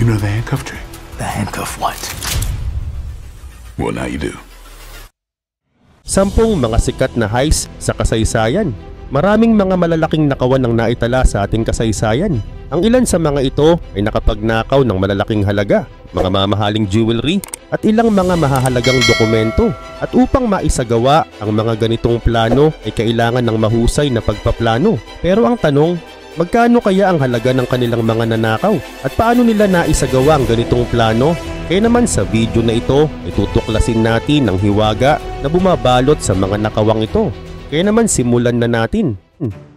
You know the handcuff trick? The handcuff what? Well, now you do. 10 mga sikat na heist sa kasaysayan. Maraming mga malalaking nakawan ang naitala sa ating kasaysayan. Ang ilan sa mga ito ay nakapagnakaw ng malalaking halaga, mga mamahaling jewelry at ilang mga mahahalagang dokumento. At upang maisagawa ang mga ganitong plano ay kailangan ng mahusay na pagpaplano. Pero ang tanong, magkano kaya ang halaga ng kanilang mga nanakaw? At paano nila naisagawa ang ganitong plano? Kaya naman sa video na ito ay tutuklasin natin ang hiwaga na bumabalot sa mga nakawang ito. Kaya naman simulan na natin.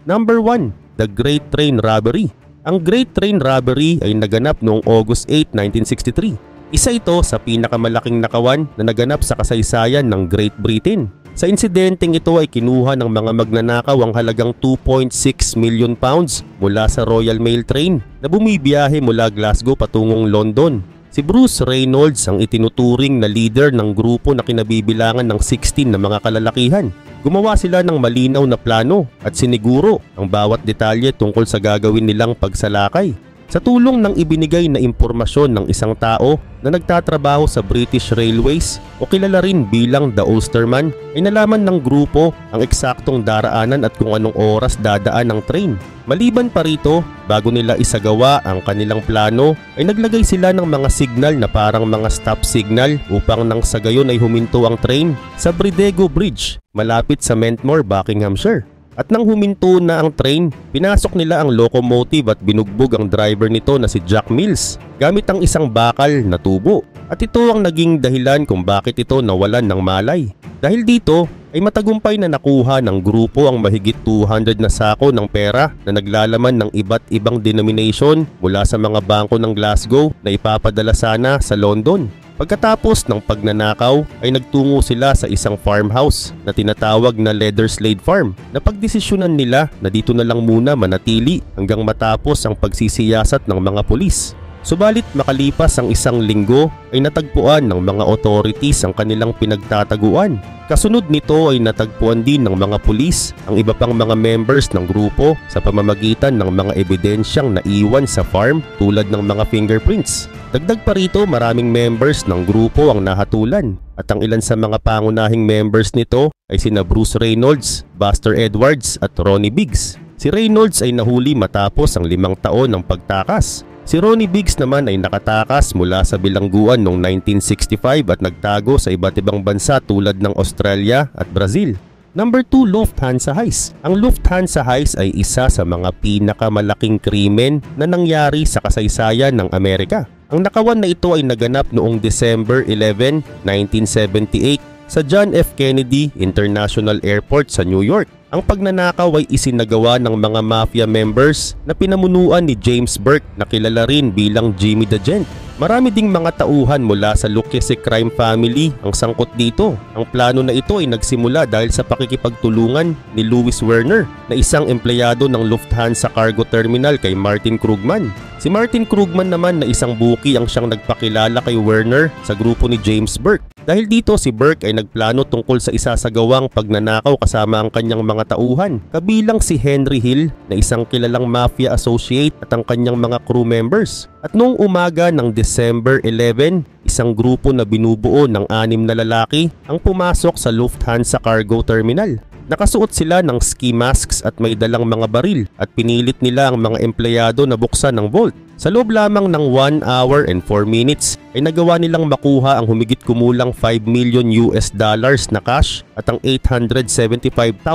Number 1, The Great Train Robbery. Ang Great Train Robbery ay naganap noong August 8, 1963. Isa ito sa pinakamalaking nakawan na naganap sa kasaysayan ng Great Britain. Sa insidenteng ito ay kinuha ng mga magnanakaw ang halagang 2.6 million pounds mula sa Royal Mail Train na bumibiyahe mula Glasgow patungong London. Si Bruce Reynolds ang itinuturing na leader ng grupo na kinabibilangan ng 16 na mga kalalakihan. Gumawa sila ng malinaw na plano at siniguro ang bawat detalye tungkol sa gagawin nilang pagsalakay. Sa tulong ng ibinigay na impormasyon ng isang tao na nagtatrabaho sa British Railways o kilala rin bilang The Ulsterman, ay nalaman ng grupo ang eksaktong daraanan at kung anong oras dadaan ang train. Maliban pa rito, bago nila isagawa ang kanilang plano, ay naglagay sila ng mga signal na parang mga stop signal upang nang sa gayon ay huminto ang train sa Bridego Bridge malapit sa Mentmore, Buckinghamshire. At nang huminto na ang train, pinasok nila ang locomotive at binugbog ang driver nito na si Jack Mills gamit ang isang bakal na tubo. At ito ang naging dahilan kung bakit ito nawalan ng malay. Dahil dito ay matagumpay na nakuha ng grupo ang mahigit 200 na sako ng pera na naglalaman ng iba't ibang denomination mula sa mga bangko ng Glasgow na ipapadala sana sa London. Pagkatapos ng pagnanakaw ay nagtungo sila sa isang farmhouse na tinatawag na Leatherslade Farm na pagdesisyonan nila na dito na lang muna manatili hanggang matapos ang pagsisiyasat ng mga pulis. Subalit makalipas ang isang linggo ay natagpuan ng mga authorities ang kanilang pinagtataguan. Kasunod nito ay natagpuan din ng mga pulis ang iba pang mga members ng grupo sa pamamagitan ng mga ebidensyang naiwan sa farm tulad ng mga fingerprints. Dagdag pa rito, maraming members ng grupo ang nahatulan at ang ilan sa mga pangunahing members nito ay sina Bruce Reynolds, Buster Edwards at Ronnie Biggs. Si Reynolds ay nahuli matapos ang 5 taon ng pagtakas. Si Ronnie Biggs naman ay nakatakas mula sa bilangguan noong 1965 at nagtago sa iba't ibang bansa tulad ng Australia at Brazil. Number 2, Lufthansa Heist. Ang Lufthansa Heist ay isa sa mga pinakamalaking krimen na nangyari sa kasaysayan ng Amerika. Ang nakawan na ito ay naganap noong December 11, 1978 sa John F. Kennedy International Airport sa New York. Ang pagnanakaw ay isinagawa ng mga mafia members na pinamunuan ni James Burke na kilala rin bilang Jimmy the Gent. Marami ding mga tauhan mula sa Lucchese crime family ang sangkot dito. Ang plano na ito ay nagsimula dahil sa pakikipagtulungan ni Louis Werner na isang empleyado ng Lufthansa Cargo Terminal kay Martin Krugman. Si Martin Krugman naman na isang buki ang siyang nagpakilala kay Werner sa grupo ni James Burke. Dahil dito si Burke ay nagplano tungkol sa isasagawang pagnanakaw kasama ang kanyang mga tauhan, kabilang si Henry Hill na isang kilalang mafia associate at ang kanyang mga crew members. At noong umaga ng December 11, isang grupo na binubuo ng 6 na lalaki ang pumasok sa Lufthansa Cargo Terminal. Nakasuot sila ng ski masks at may dalang mga baril at pinilit nila ang mga empleyado na buksan ng vault. Sa loob lamang ng 1 hour and 4 minutes ay nagawa nilang makuha ang humigit kumulang $5 million na cash at ang $875,000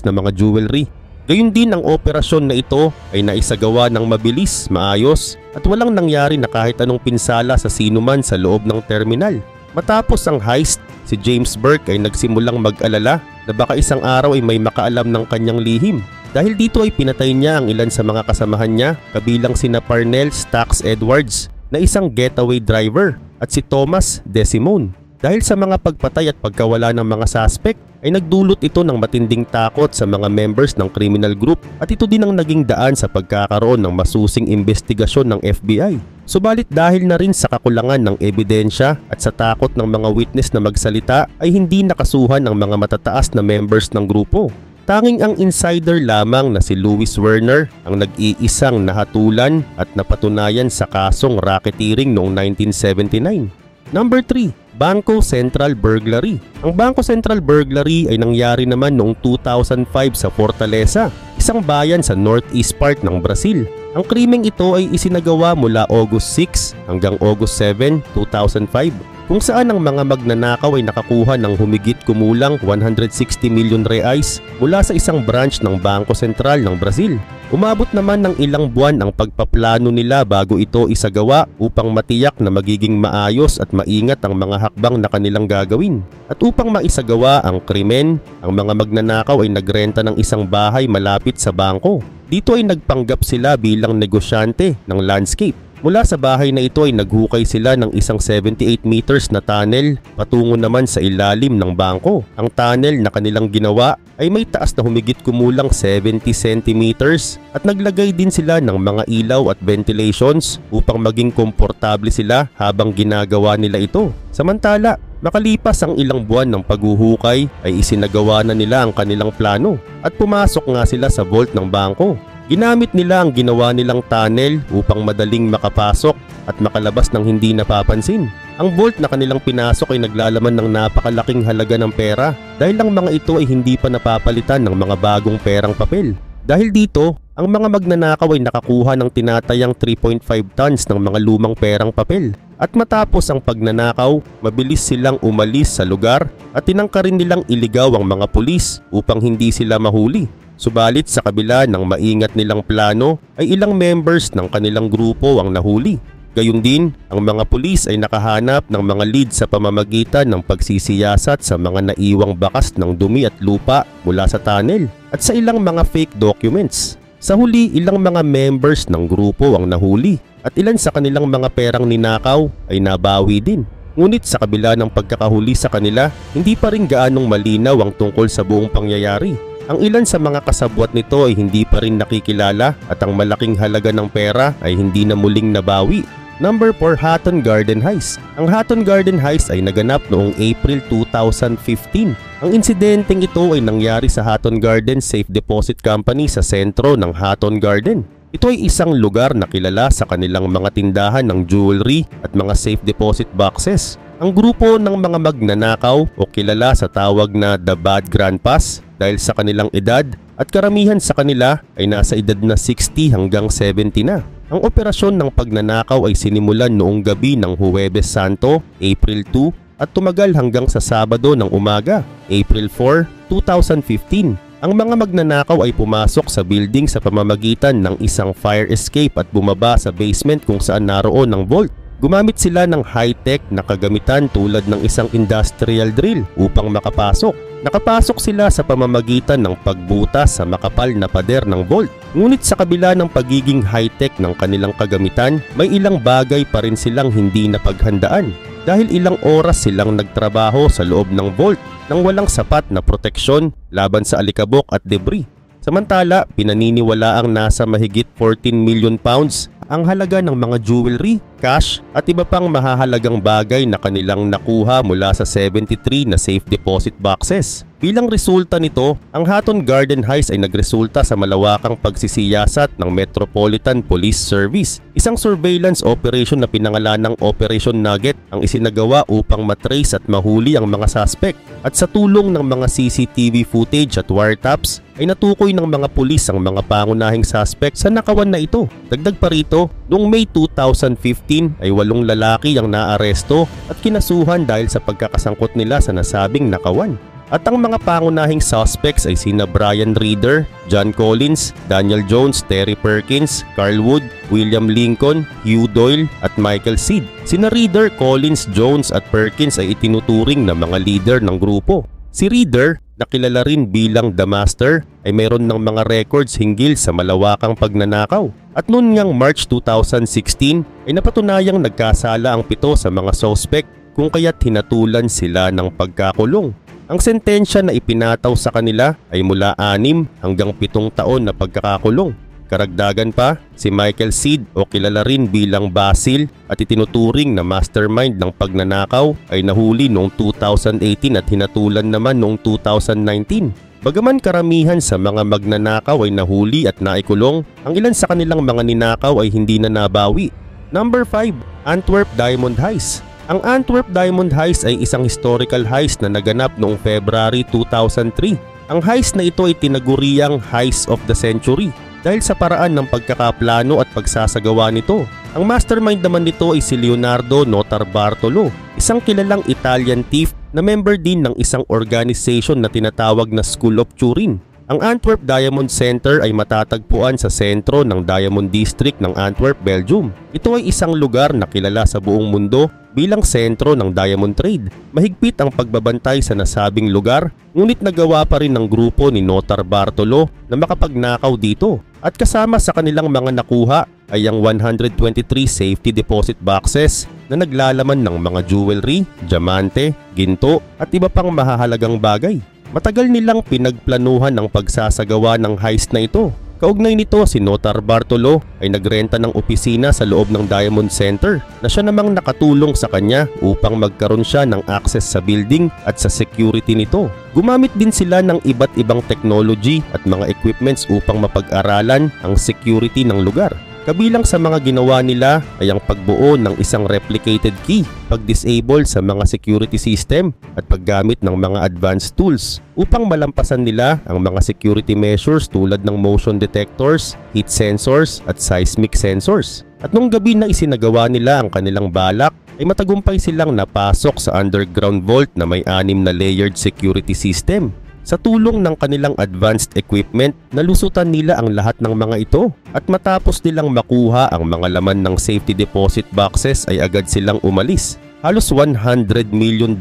na mga jewelry. Gayun din ang operasyon na ito ay naisagawa ng mabilis, maayos at walang nangyari na kahit anong pinsala sa sinuman sa loob ng terminal. Matapos ang heist, si James Burke ay nagsimulang mag-alala na baka isang araw ay may makaalam ng kanyang lihim. Dahil dito ay pinatay niya ang ilan sa mga kasamahan niya, kabilang sina Parnell Stax Edwards na isang getaway driver at si Thomas DeSimone. Dahil sa mga pagpatay at pagkawala ng mga suspect ay nagdulot ito ng matinding takot sa mga members ng criminal group at ito din ang naging daan sa pagkakaroon ng masusing investigasyon ng FBI. Subalit dahil na rin sa kakulangan ng ebidensya at sa takot ng mga witness na magsalita ay hindi nakasuhan ang mga matataas na members ng grupo. Tanging ang insider lamang na si Louis Werner ang nag-iisang nahatulan at napatunayan sa kasong racketeering noong 1979. Number 3. Bangko Central Burglary. Ang Bangko Central Burglary ay nangyari naman noong 2005 sa Fortaleza, isang bayan sa northeast part ng Brazil. Ang krimeng ito ay isinagawa mula August 6 hanggang August 7, 2005, kung saan ang mga magnanakaw ay nakakuha ng humigit kumulang 160 million reais mula sa isang branch ng Bangko Sentral ng Brazil. Umabot naman ng ilang buwan ang pagpaplano nila bago ito isagawa upang matiyak na magiging maayos at maingat ang mga hakbang na kanilang gagawin. At upang maisagawa ang krimen, ang mga magnanakaw ay nagrenta ng isang bahay malapit sa bangko. Dito ay nagpanggap sila bilang negosyante ng landscape. Mula sa bahay na ito ay naghukay sila ng isang 78 meters na tunnel patungo naman sa ilalim ng bangko. Ang tunnel na kanilang ginawa ay may taas na humigit kumulang 70 centimeters at naglagay din sila ng mga ilaw at ventilations upang maging komportable sila habang ginagawa nila ito. Samantala, makalipas ang ilang buwan ng paghuhukay ay isinagawa na nila ang kanilang plano at pumasok nga sila sa vault ng bangko. Ginamit nila ang ginawa nilang tunnel upang madaling makapasok at makalabas ng hindi napapansin. Ang vault na kanilang pinasok ay naglalaman ng napakalaking halaga ng pera dahil ang mga ito ay hindi pa napapalitan ng mga bagong perang papel. Dahil dito, ang mga magnanakaw ay nakakuha ng tinatayang 3.5 tons ng mga lumang perang papel. At matapos ang pagnanakaw, mabilis silang umalis sa lugar at tinangka rin nilang iligaw ang mga pulis upang hindi sila mahuli. Subalit sa kabila ng maingat nilang plano ay ilang members ng kanilang grupo ang nahuli. Gayun din, ang mga pulis ay nakahanap ng mga lead sa pamamagitan ng pagsisiyasat sa mga naiwang bakas ng dumi at lupa mula sa tunnel at sa ilang mga fake documents. Sa huli, ilang mga members ng grupo ang nahuli at ilan sa kanilang mga perang ninakaw ay nabawi din. Ngunit sa kabila ng pagkakahuli sa kanila, hindi pa rin gaanong malinaw ang tungkol sa buong pangyayari. Ang ilan sa mga kasabwat nito ay hindi pa rin nakikilala at ang malaking halaga ng pera ay hindi na muling nabawi. Number 4. Hatton Garden Heist. Ang Hatton Garden Heist ay naganap noong April 2015. Ang insidenteng ito ay nangyari sa Hatton Garden Safe Deposit Company sa sentro ng Hatton Garden. Ito ay isang lugar na kilala sa kanilang mga tindahan ng jewelry at mga safe deposit boxes. Ang grupo ng mga magnanakaw o kilala sa tawag na The Bad Grandpas dahil sa kanilang edad at karamihan sa kanila ay nasa edad na 60 hanggang 70 na. Ang operasyon ng pagnanakaw ay sinimulan noong gabi ng Huwebes Santo, April 2 at tumagal hanggang sa Sabado ng umaga, April 4, 2015. Ang mga magnanakaw ay pumasok sa building sa pamamagitan ng isang fire escape at bumaba sa basement kung saan naroon ang vault. Gumamit sila ng high-tech na kagamitan tulad ng isang industrial drill upang makapasok. Nakapasok sila sa pamamagitan ng pagbutas sa makapal na pader ng vault. Ngunit sa kabila ng pagiging high-tech ng kanilang kagamitan, may ilang bagay pa rin silang hindi napaghandaan. Dahil ilang oras silang nagtrabaho sa loob ng vault nang walang sapat na proteksyon laban sa alikabok at debris. Samantala, pinaniniwala ang nasa mahigit 14 million pounds ang halaga ng mga jewelry, cash at iba pang mahahalagang bagay na kanilang nakuha mula sa 73 na safe deposit boxes. Bilang resulta nito, ang Hatton Garden Heist ay nagresulta sa malawakang pagsisiyasat ng Metropolitan Police Service. Isang surveillance operation na pinangalanang Operation Nugget ang isinagawa upang matrace at mahuli ang mga suspect. At sa tulong ng mga CCTV footage at wiretaps, ay natukoy ng mga pulis ang mga pangunahing suspect sa nakawan na ito. Dagdag pa rito, noong May 2015 ay 8 lalaki ang naaresto at kinasuhan dahil sa pagkakasangkot nila sa nasabing nakawan. At ang mga pangunahing suspects ay sina Brian Reader, John Collins, Daniel Jones, Terry Perkins, Carl Wood, William Lincoln, Hugh Doyle at Michael Seed. Sina Reader, Collins, Jones at Perkins ay itinuturing na mga leader ng grupo. Si Reader, na kilala rin bilang The Master, ay mayroon ng mga records hinggil sa malawakang pagnanakaw. At noon ngang March 2016 ay napatunayang nagkasala ang 7 sa mga suspect kung kaya't hinatulan sila ng pagkakulong. Ang sentensya na ipinataw sa kanila ay mula 6 hanggang 7 taon na pagkakakulong. Karagdagan pa, si Michael Seed o kilala rin bilang Basil at itinuturing na mastermind ng pagnanakaw ay nahuli noong 2018 at hinatulan naman noong 2019. Bagaman karamihan sa mga magnanakaw ay nahuli at naikulong, ang ilan sa kanilang mga ninakaw ay hindi na nabawi. Number 5. Antwerp Diamond Heist. Ang Antwerp Diamond Heist ay isang historical heist na naganap noong February 2003. Ang heist na ito ay tinaguriang Heist of the Century dahil sa paraan ng pagkakaplano at pagsasagawa nito. Ang mastermind naman nito ay si Leonardo Notarbartolo, isang kilalang Italian thief na member din ng isang organization na tinatawag na School of Turin. Ang Antwerp Diamond Center ay matatagpuan sa sentro ng Diamond District ng Antwerp, Belgium. Ito ay isang lugar na kilala sa buong mundo bilang sentro ng diamond trade. Mahigpit ang pagbabantay sa nasabing lugar, ngunit nagawa pa rin ng grupo ni Notarbartolo na makapagnakaw dito. At kasama sa kanilang mga nakuha ay ang 123 safety deposit boxes na naglalaman ng mga jewelry, diamante, ginto at iba pang mahahalagang bagay. Matagal nilang pinagplanuhan ang pagsasagawa ng heist na ito. Kaugnay nito, si Notarbartolo ay nagrenta ng opisina sa loob ng Diamond Center na siya namang nakatulong sa kanya upang magkaroon siya ng access sa building at sa security nito. Gumamit din sila ng iba't ibang technology at mga equipments upang mapag-aralan ang security ng lugar. Kabilang sa mga ginawa nila ay ang pagbuo ng isang replicated key, pag-disable sa mga security system at paggamit ng mga advanced tools upang malampasan nila ang mga security measures tulad ng motion detectors, heat sensors at seismic sensors. At nung gabi na isinagawa nila ang kanilang balak ay matagumpay silang napasok sa underground vault na may 6 na layered security system. Sa tulong ng kanilang advanced equipment, nalusutan nila ang lahat ng mga ito at matapos nilang makuha ang mga laman ng safety deposit boxes ay agad silang umalis. Halos $100 million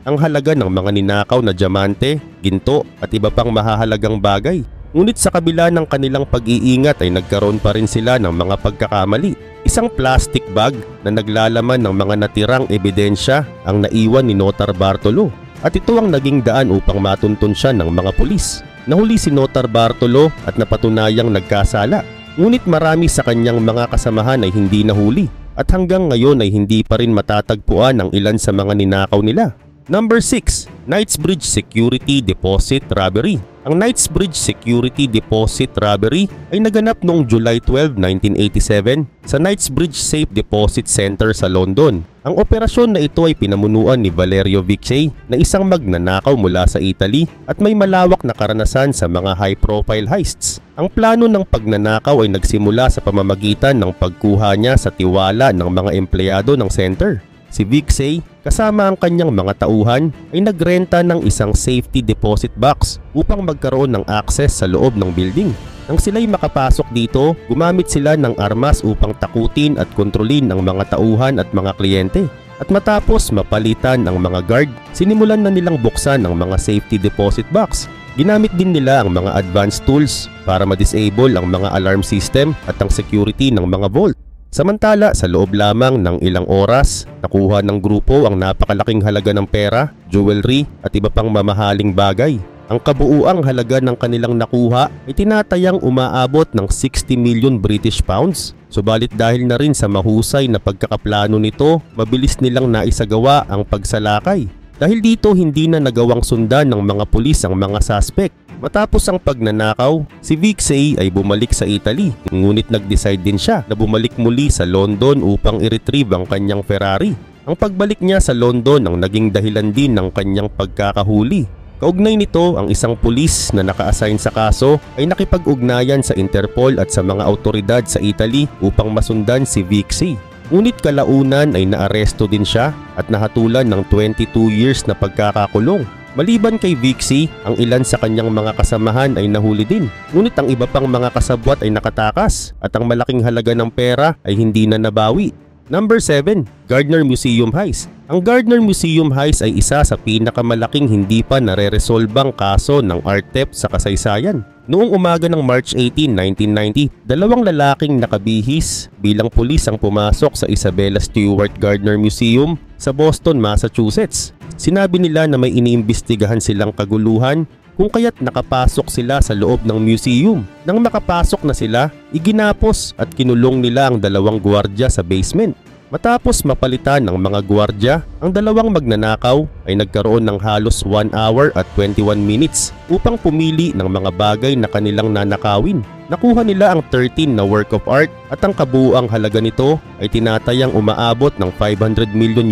ang halaga ng mga ninakaw na diamante, ginto at iba pang mahahalagang bagay. Ngunit sa kabila ng kanilang pag-iingat ay nagkaroon pa rin sila ng mga pagkakamali. Isang plastic bag na naglalaman ng mga natirang ebidensya ang naiwan ni Notarbartolo. At ito ang naging daan upang matuntun siya ng mga pulis. Nahuli si Notarbartolo at napatunayang nagkasala. Ngunit marami sa kanyang mga kasamahan ay hindi nahuli. At hanggang ngayon ay hindi pa rin matatagpuan ang ilan sa mga ninakaw nila. Number 6. Knightsbridge Security Deposit Robbery. Ang Knightsbridge Security Deposit Robbery ay naganap noong July 12, 1987 sa Knightsbridge Safe Deposit Center sa London. Ang operasyon na ito ay pinamunuan ni Valerio Vicei na isang magnanakaw mula sa Italy at may malawak na karanasan sa mga high-profile heists. Ang plano ng pagnanakaw ay nagsimula sa pamamagitan ng pagkuha niya sa tiwala ng mga empleyado ng center. Si Vicei, kasama ang kanyang mga tauhan, ay nagrenta ng isang safety deposit box upang magkaroon ng access sa loob ng building. Nang sila'y makapasok dito, gumamit sila ng armas upang takutin at kontrolin ang mga tauhan at mga kliyente. At matapos mapalitan ang mga guard, sinimulan na nilang buksan ang mga safety deposit box. Ginamit din nila ang mga advanced tools para ma-disable ang mga alarm system at ang security ng mga vault. Samantala, sa loob lamang ng ilang oras, nakuha ng grupo ang napakalaking halaga ng pera, jewelry at iba pang mamahaling bagay. Ang kabuuang halaga ng kanilang nakuha ay tinatayang umaabot ng 60 million British pounds. Subalit dahil na rin sa mahusay na pagkakaplano nito, mabilis nilang naisagawa ang pagsalakay. Dahil dito hindi na nagawang sundan ng mga pulis ang mga suspect. Matapos ang pagnanakaw, si Vicei ay bumalik sa Italy, ngunit nag-decide din siya na bumalik muli sa London upang i-retrieve ang kanyang Ferrari. Ang pagbalik niya sa London ang naging dahilan din ng kanyang pagkakahuli. Kaugnay nito, ang isang pulis na naka-assign sa kaso ay nakipag-ugnayan sa Interpol at sa mga autoridad sa Italy upang masundan si Vicei. Ngunit kalaunan ay naaresto din siya at nahatulan ng 22 years na pagkakakulong. Maliban kay Vicei, ang ilan sa kanyang mga kasamahan ay nahuli din. Ngunit ang iba pang mga kasabwat ay nakatakas at ang malaking halaga ng pera ay hindi na nabawi. Number 7. Gardner Museum Heist. Ang Gardner Museum Heist ay isa sa pinakamalaking hindi pa nare-resolbang kaso ng art theft sa kasaysayan. Noong umaga ng March 18, 1990, dalawang lalaking nakabihis bilang pulis ang pumasok sa Isabella Stewart Gardner Museum sa Boston, Massachusetts. Sinabi nila na may iniimbestigahan silang kaguluhan kung kaya't nakapasok sila sa loob ng museum. Nang makapasok na sila, iginapos at kinulong nila ang dalawang gwardiya sa basement. Matapos mapalitan ng mga gwardya, ang dalawang magnanakaw ay nagkaroon ng halos 1 hour at 21 minutes upang pumili ng mga bagay na kanilang nanakawin. Nakuha nila ang 13 na work of art at ang kabuuang halaga nito ay tinatayang umaabot ng $500 million.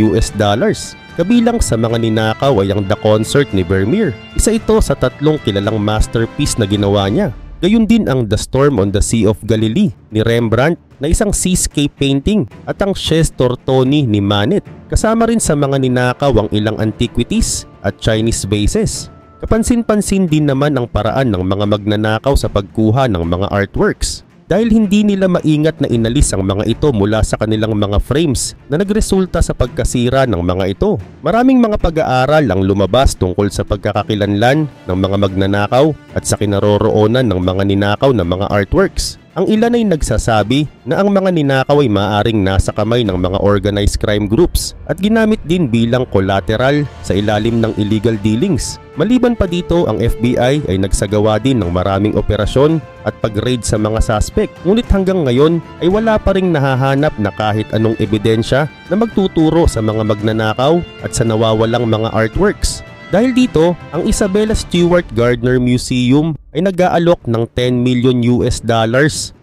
Kabilang sa mga ninakaw ay ang The Concert ni Vermeer. Isa ito sa 3 kilalang masterpiece na ginawa niya. Gayun din ang The Storm on the Sea of Galilee ni Rembrandt na isang seascape painting at ang Chez Tortoni ni Manet. Kasama rin sa mga ninakaw ang ilang antiquities at Chinese vases. Kapansin-pansin din naman ang paraan ng mga magnanakaw sa pagkuha ng mga artworks. Dahil hindi nila maingat na inalis ang mga ito mula sa kanilang mga frames na nagresulta sa pagkasira ng mga ito. Maraming mga pag-aaral ang lumabas tungkol sa pagkakakilanlan ng mga magnanakaw at sa kinaroroonan ng mga ninakaw na mga artworks. Ang ilan ay nagsasabi na ang mga ninakaw ay maaaring nasa kamay ng mga organized crime groups at ginamit din bilang collateral sa ilalim ng illegal dealings. Maliban pa dito, ang FBI ay nagsagawa din ng maraming operasyon at pag-raid sa mga suspect. Ngunit hanggang ngayon ay wala pa ring nahahanap na kahit anong ebidensya na magtuturo sa mga magnanakaw at sa nawawalang mga artworks. Dahil dito, ang Isabella Stewart Gardner Museum ay nag-aalok ng $10 million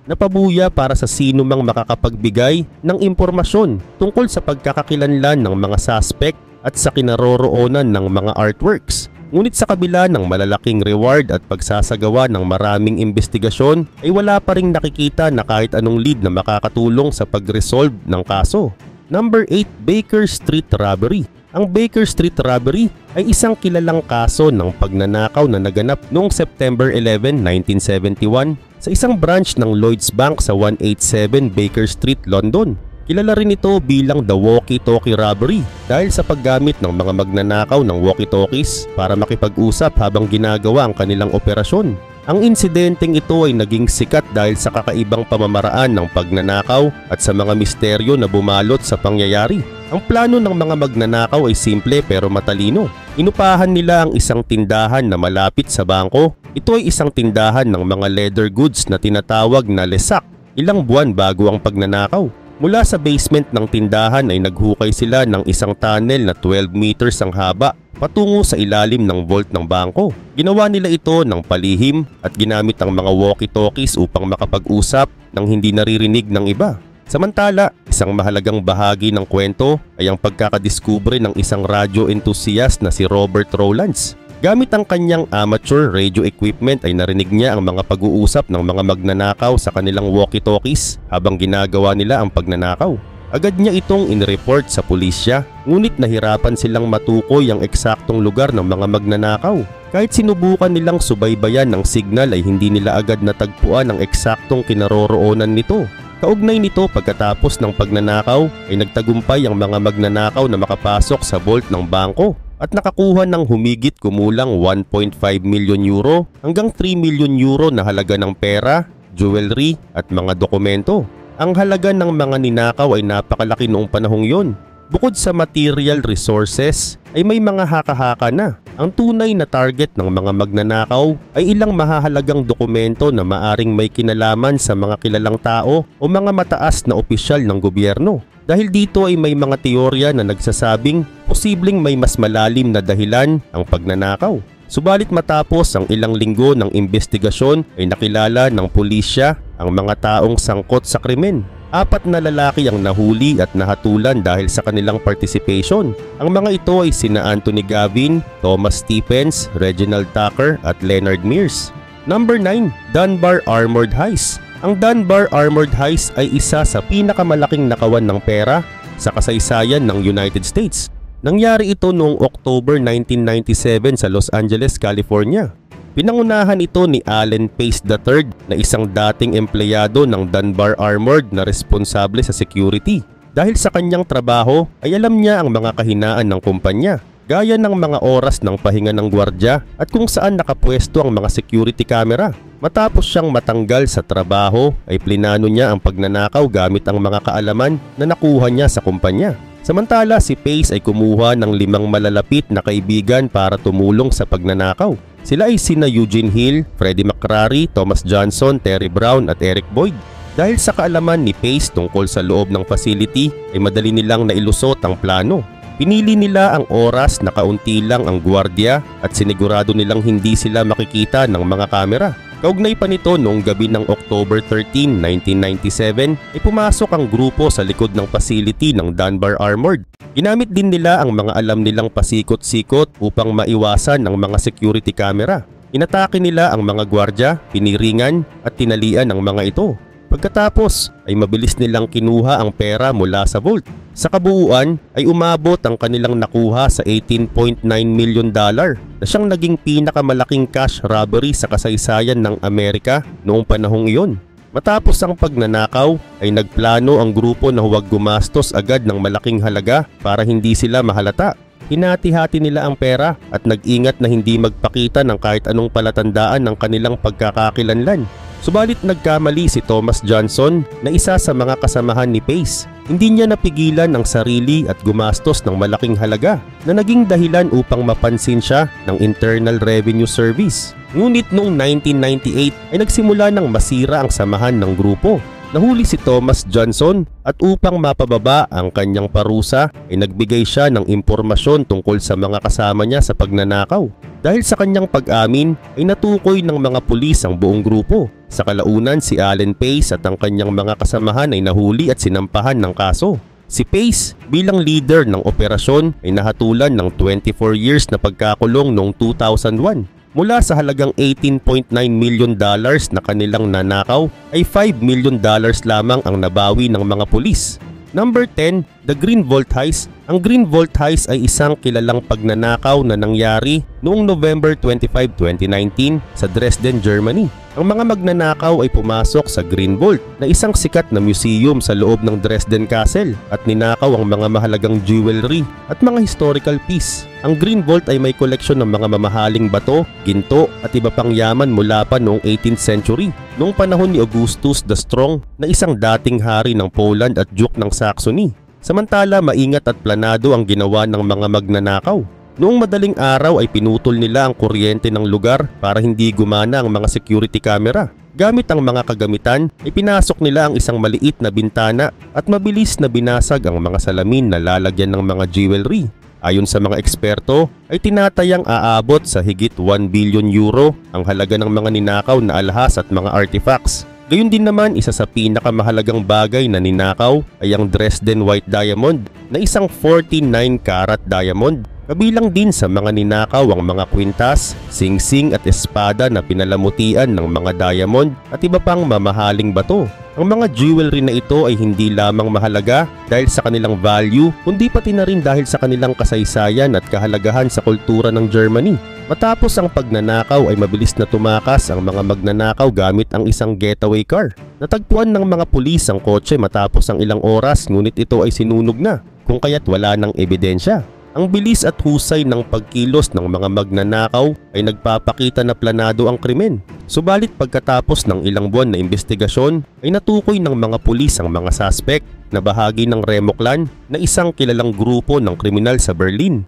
na pabuya para sa sino mang makakapagbigay ng impormasyon tungkol sa pagkakakilanlan ng mga suspect at sa kinaroroonan ng mga artworks. Ngunit sa kabila ng malalaking reward at pagsasagawa ng maraming investigasyon ay wala pa ring nakikita na kahit anong lead na makakatulong sa pag-resolve ng kaso. Number 8, Baker Street Robbery. Ang Baker Street Robbery ay isang kilalang kaso ng pagnanakaw na naganap noong September 11, 1971 sa isang branch ng Lloyds Bank sa 187 Baker Street, London. Kilala rin ito bilang the walkie-talkie robbery dahil sa paggamit ng mga magnanakaw ng walkie-talkies para makipag-usap habang ginagawa ang kanilang operasyon. Ang insidenteng ito ay naging sikat dahil sa kakaibang pamamaraan ng pagnanakaw at sa mga misteryo na bumalot sa pangyayari. Ang plano ng mga magnanakaw ay simple pero matalino. Inupahan nila ang isang tindahan na malapit sa bangko. Ito ay isang tindahan ng mga leather goods na tinatawag na lesak. Ilang buwan bago ang pagnanakaw. Mula sa basement ng tindahan ay naghukay sila ng isang tunnel na 12 meters ang haba patungo sa ilalim ng vault ng bangko. Ginawa nila ito ng palihim at ginamit ang mga walkie-talkies upang makapag-usap nang hindi naririnig ng iba. Samantala, isang mahalagang bahagi ng kwento ay ang pagkakadiskubre ng isang radio enthusiast na si Robert Rowlands. Gamit ang kanyang amateur radio equipment ay narinig niya ang mga pag-uusap ng mga magnanakaw sa kanilang walkie-talkies habang ginagawa nila ang pagnanakaw. Agad niya itong inireport sa pulisya, ngunit nahirapan silang matukoy ang eksaktong lugar ng mga magnanakaw. Kahit sinubukan nilang subaybayan ng signal ay hindi nila agad natagpuan ang eksaktong kinaroroonan nito. Kaugnay nito, pagkatapos ng pagnanakaw ay nagtagumpay ang mga magnanakaw na makapasok sa vault ng bangko at nakakuha ng humigit kumulang 1.5 million euro hanggang 3 million euro na halaga ng pera, jewelry at mga dokumento. Ang halaga ng mga ninakaw ay napakalaki noong panahong yon. Bukod sa material resources ay may mga haka-haka na. Ang tunay na target ng mga magnanakaw ay ilang mahahalagang dokumento na maaring may kinalaman sa mga kilalang tao o mga mataas na opisyal ng gobyerno. Dahil dito ay may mga teorya na nagsasabing posibleng may mas malalim na dahilan ang pagnanakaw. Subalit matapos ang ilang linggo ng investigasyon ay nakilala ng pulisya ang mga taong sangkot sa krimen. 4 na lalaki ang nahuli at nahatulan dahil sa kanilang participation. Ang mga ito ay sina Anthony Gavin, Thomas Stephens, Reginald Tucker at Leonard Mears. Number 9, Dunbar Armored Heist. Ang Dunbar Armored Heist ay isa sa pinakamalaking nakawan ng pera sa kasaysayan ng United States. Nangyari ito noong October 1997 sa Los Angeles, California. Pinangunahan ito ni Allen Pace III na isang dating empleyado ng Dunbar Armored na responsable sa security. Dahil sa kanyang trabaho ay alam niya ang mga kahinaan ng kumpanya, gaya ng mga oras ng pahinga ng gwardya at kung saan nakapwesto ang mga security camera. Matapos siyang matanggal sa trabaho ay plinano niya ang pagnanakaw gamit ang mga kaalaman na nakuha niya sa kumpanya. Samantala si Pace ay kumuha ng 5 malalapit na kaibigan para tumulong sa pagnanakaw. Sila ay sina Eugene Hill, Freddie McCrary, Thomas Johnson, Terry Brown at Eric Boyd. Dahil sa kaalaman ni Pace tungkol sa loob ng facility ay madali nilang nailusot ang plano. Pinili nila ang oras na kaunti lang ang gwardiya at sinigurado nilang hindi sila makikita ng mga kamera. Kaugnay pa nito noong gabi ng October 13, 1997 ay pumasok ang grupo sa likod ng facility ng Dunbar Armored. Ginamit din nila ang mga alam nilang pasikot-sikot upang maiwasan ang mga security camera. Inatake nila ang mga gwardya, piniringan at tinalian ang mga ito. Pagkatapos ay mabilis nilang kinuha ang pera mula sa vault. Sa kabuuan ay umabot ang kanilang nakuha sa $18.9 million na siyang naging pinakamalaking cash robbery sa kasaysayan ng Amerika noong panahong iyon. Matapos ang pagnanakaw ay nagplano ang grupo na huwag gumastos agad ng malaking halaga para hindi sila mahalata. Hinati-hati nila ang pera at nag-ingat na hindi magpakita ng kahit anong palatandaan ng kanilang pagkakakilanlan. Subalit nagkamali si Thomas Johnson na isa sa mga kasamahan ni Pace. Hindi niya napigilan ang sarili at gumastos ng malaking halaga na naging dahilan upang mapansin siya ng Internal Revenue Service. Ngunit noong 1998 ay nagsimula ng masira ang samahan ng grupo. Nahuli si Thomas Johnson at upang mapababa ang kanyang parusa ay nagbigay siya ng impormasyon tungkol sa mga kasama niya sa pagnanakaw. Dahil sa kanyang pag-amin ay natukoy ng mga pulis ang buong grupo. Sa kalaunan si Alan Pace at ang kanyang mga kasamahan ay nahuli at sinampahan ng kaso. Si Pace bilang leader ng operasyon ay nahatulan ng 24 years na pagkakulong noong 2001. Mula sa halagang $18.9 million na kanilang nanakaw ay $5 million lamang ang nabawi ng mga pulis. Number 10, the Green Vault Heist. Ang Green Vault Heist ay isang kilalang pagnanakaw na nangyari noong November 25, 2019 sa Dresden, Germany. Ang mga magnanakaw ay pumasok sa Green Vault na isang sikat na museum sa loob ng Dresden Castle at ninakaw ang mga mahalagang jewelry at mga historical piece. Ang Green Vault ay may koleksyon ng mga mamahaling bato, ginto at iba pang yaman mula pa noong 18th century, noong panahon ni Augustus the Strong na isang dating hari ng Poland at Duke ng Saxony. Samantala, maingat at planado ang ginawa ng mga magnanakaw. Noong madaling araw ay pinutol nila ang kuryente ng lugar para hindi gumana ang mga security camera. Gamit ang mga kagamitan, ipinasok nila ang isang maliit na bintana at mabilis na binasag ang mga salamin na lalagyan ng mga jewelry. Ayon sa mga eksperto, ay tinatayang aabot sa higit 1 billion euro ang halaga ng mga ninakaw na alahas at mga artifacts. Gayun din naman, isa sa pinakamahalagang bagay na ninakaw ay ang Dresden White Diamond na isang 49-karat diamond. Kabilang din sa mga ninakaw ang mga kwintas, singsing at espada na pinalamutian ng mga diamond at iba pang mamahaling bato. Ang mga jewelry na ito ay hindi lamang mahalaga dahil sa kanilang value, kundi pati na rin dahil sa kanilang kasaysayan at kahalagahan sa kultura ng Germany. Matapos ang pagnanakaw ay mabilis na tumakas ang mga magnanakaw gamit ang isang getaway car. Natagpuan ng mga pulis ang kotse matapos ang ilang oras, ngunit ito ay sinunog na, kung kaya't wala ng ebidensya. Ang bilis at husay ng pagkilos ng mga magnanakaw ay nagpapakita na planado ang krimen. Subalit pagkatapos ng ilang buwan na investigasyon ay natukoy ng mga pulis ang mga suspect na bahagi ng Remo Clan na isang kilalang grupo ng kriminal sa Berlin.